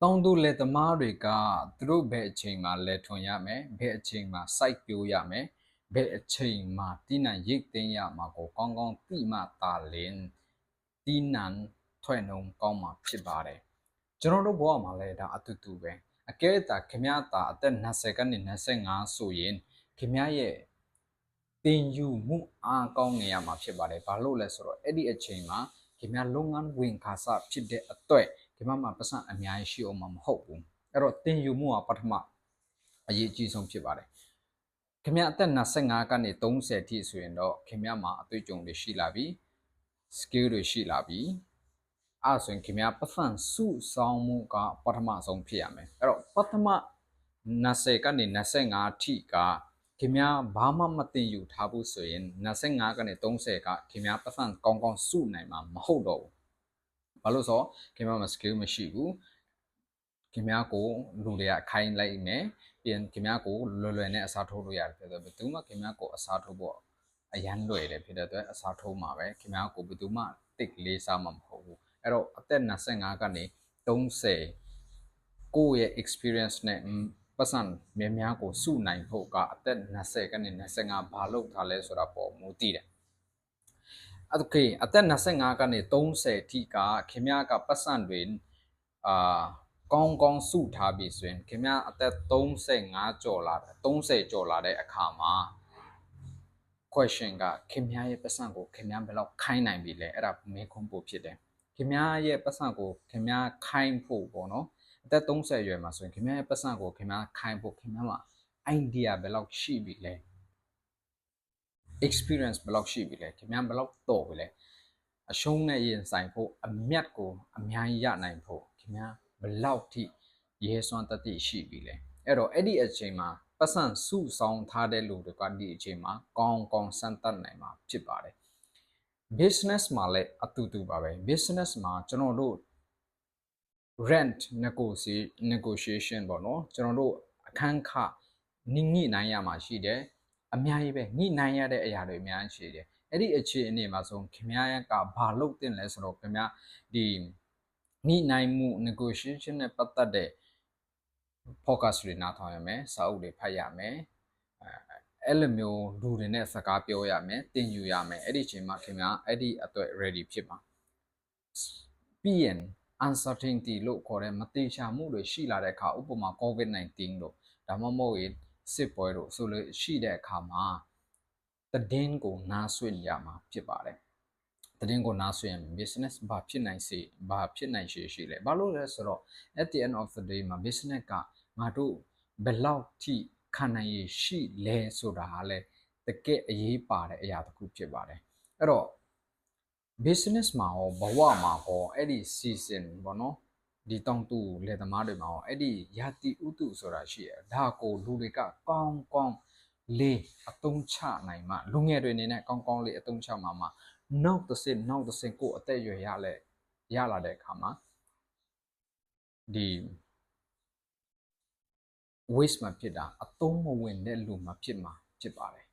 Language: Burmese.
တောင်သူလယ်သမားတွေကသူတို့ဘယ်အချိန်မှာလယ်ထွန်ရမယ်ဘယ်အချိန်မှာစိုက်ပျိုးရမယ်ဘယ်အချိန်မှာတီးနှံရိတ်သိမ်းရမှာကိုကောင်းကောင်းသိမှသာလင်တီးနှံထွက်နှုန်းကောင်းမှာဖြစ်ပါတယ်ကျွန်တော်တို့ဘဝမှာလည်းဒါအတူတူပဲအကဲတာခင်ဗျားတာအသက်20ကနေ25ဆိုရင်ခင်ဗျားရဲ့တင်ယူမှုအားကောင်းနေရမှာဖြစ်ပါတယ်ဘာလို့လဲဆိုတော့အဲ့ဒီအချိန်မှာခင်ဗျားလုပ်ငန်းဝင်ခါစဖြစ်တဲ့အတွက်ခင်ဗျားမှာပတ်စံအများကြီးရှိအောင်မဟုတ်ဘူးအဲ့တော့တင်ယူမှုကပထမအရေးကြီးဆုံးဖြစ်ပါတယ်ခင်ဗျားအသက်25ကနေ30အထိဆိုရင်တော့ခင်ဗျားမှာအတွေ့အကြုံတွေရှိလာပြီ skill တွေရှိလာပြီအဲ့ဆိုရင်ခင်ဗျားပတ်စံစုဆောင်မှုကပထမဆုံးဖြစ်ရမယ်အဲ့တော့ပထမ20ကနေ25အထိကခင်ဗျားဘာမှမတင်ယူထားဘူးဆိုရင်25ကနေ30ကခင်ဗျားပတ်စံကောင်းကောင်းစုနိုင်မှာမဟုတ်တော့ဘူးဘာလို့ဆိုခင်ဗျားမှာ skill မရှိဘူးခင်ဗျားကိုလူတွေကခိုင်းလိုက်မယ်ပြန်ခင်ဗျားကိုလွယ်လွယ်နဲ့အစားထိုးလို့ရတယ်ဖြစ်တယ်ဘယ်သူမှခင်ဗျားကိုအစားထိုးဖို့အရန်လွယ်တယ်ဖြစ်တဲ့အတွက်အစားထိုးမှာပဲခင်ဗျားကိုဘယ်သူမှတိတ်လေးစားမှာမဟုတ်ဘူးအဲ့တော့အသက်25ကနေ30ကိုယ့်ရဲ့ experience နဲ့ပတ်စံများများကိုစုနိုင်ဖို့ကအသက်20ကနေ25ဘာလို့ထားလဲဆိုတာပေါ်မူတည်တယ်โอเคအသက်25ကနေ30အထိကခင်ဗျားကပတ်စံတွေကောင်းကောင်းစုထားပြီဆိုရင်ခင်ဗျားအသက်35ကျော်လာတယ်30ကျော်လာတဲ့အခါမှာ question ကခင်ဗျားရဲ့ပတ်စံကိုခင်ဗျားဘယ်လောက်ခိုင်းနိုင်ပြီလဲအဲ့ဒါမေးခွန်းပို့ဖြစ်တယ်ခင်ဗျားရဲ့ပတ်စံကိုခင်ဗျားခိုင်းဖို့ပေါ့နော်အသက်30ရွယ်မှာဆိုရင်ခင်ဗျားရဲ့ပတ်စံကိုခင်ဗျားခိုင်းဖို့ခင်ဗျားမှာ idea ဘယ်လောက်ရှိပြီလဲ experience ဘယ်လောက်ရှိပြီလဲခင်ဗျားဘယ်လောက်တော်ပြီလဲအရှုံးနဲ့ရင်ဆိုင်ဖို့အမြတ်ကိုအများကြီးရနိုင်ဖို့ခင်ဗျားဘယ်လောက်ထိရဲစွမ်းတတိရှိပြီလဲအဲ့တော့အဲ့ဒီအချိန်မှာပတ်စံစုဆောင်ထားတဲ့လူတွေကဒီအချိန်မှာကောင်းကောင်းစမ်းသပ်နိုင်မှာဖြစ်ပါတယ် business မှာလည်းအတူတူပါပဲ business မှာကျွန်တော်တို့ rent negotiation ပေါ့နော်ကျွန်တော်တို့အခန်းခညှိနိုင်ရမှာရှိတယ်အများကြီးပဲညှိနိုင်ရတဲ့အရာတွေအများကြီးရှိတယ်အဲ့ဒီအခြေအနေမှာဆိုခင်ဗျားကဘာလုပ်တင်လဲဆိုတော့ခင်ဗျားဒီညှိနိုင်မှု negotiation နဲ့ပတ်သက်တဲ့ focus တွေနားထောင်ရမယ်စာအုပ်တွေဖတ်ရမယ်အဲ့လိုမျိုးလူတွေနဲ့စကားပြောရမယ်တင်ယူရမယ်အဲ့ဒီအချိန်မှာခင်ဗျားအဲ့ဒီအတွက် ready ဖြစ်မှာပြီးရင် uncertainty လို့ခေါ်တဲ့မတိကျမှုတွေရှိလာတဲ့အခါဥပမာ COVID-19 လို့ဒါမှမဟုတ်ရင်စစ်ပွဲတို့ဆိုလို့ရှိတဲ့အခါမှာတည်င်းကိုနားဆွင့်ရမှာဖြစ်ပါတယ်တည်င်းကိုနားဆွင့်ရမယ် business ဘာဖြစ်နိုင်ရှိလဲဘာလို့လဲဆိုတော့ at the end of the day မှာ business ကငါတို့ဘယ်လောက်ထိခံနိုင်ရရှိလဲဆိုတာဟာလဲတကယ်အရေးပါတဲ့အရာတစ်ခုဖြစ်ပါတယ်အဲ့တော့ business မှာဟောဘဝမှာဟောအဲ့ဒီ season ပေါ့နော်ဒီတောင်တူလယ်သမားတွေမှာဟောအဲ့ဒီရာသီဥတုဆိုတာရှိရဒါကိုလူတွေကကောင်းကောင်းလေးအသုံးချနိုင်မှလူငယ်တွေအနေနဲ့ကောင်းကောင်းလေးအသုံးချမှာနောက်တစ်ဆင့်ကိုအသက်အရွယ်ရလာတဲ့အခါမှာဒီ waste မှာဖြစ်တာအသုံးမဝင်တဲ့လူမှာဖြစ်ပါတယ်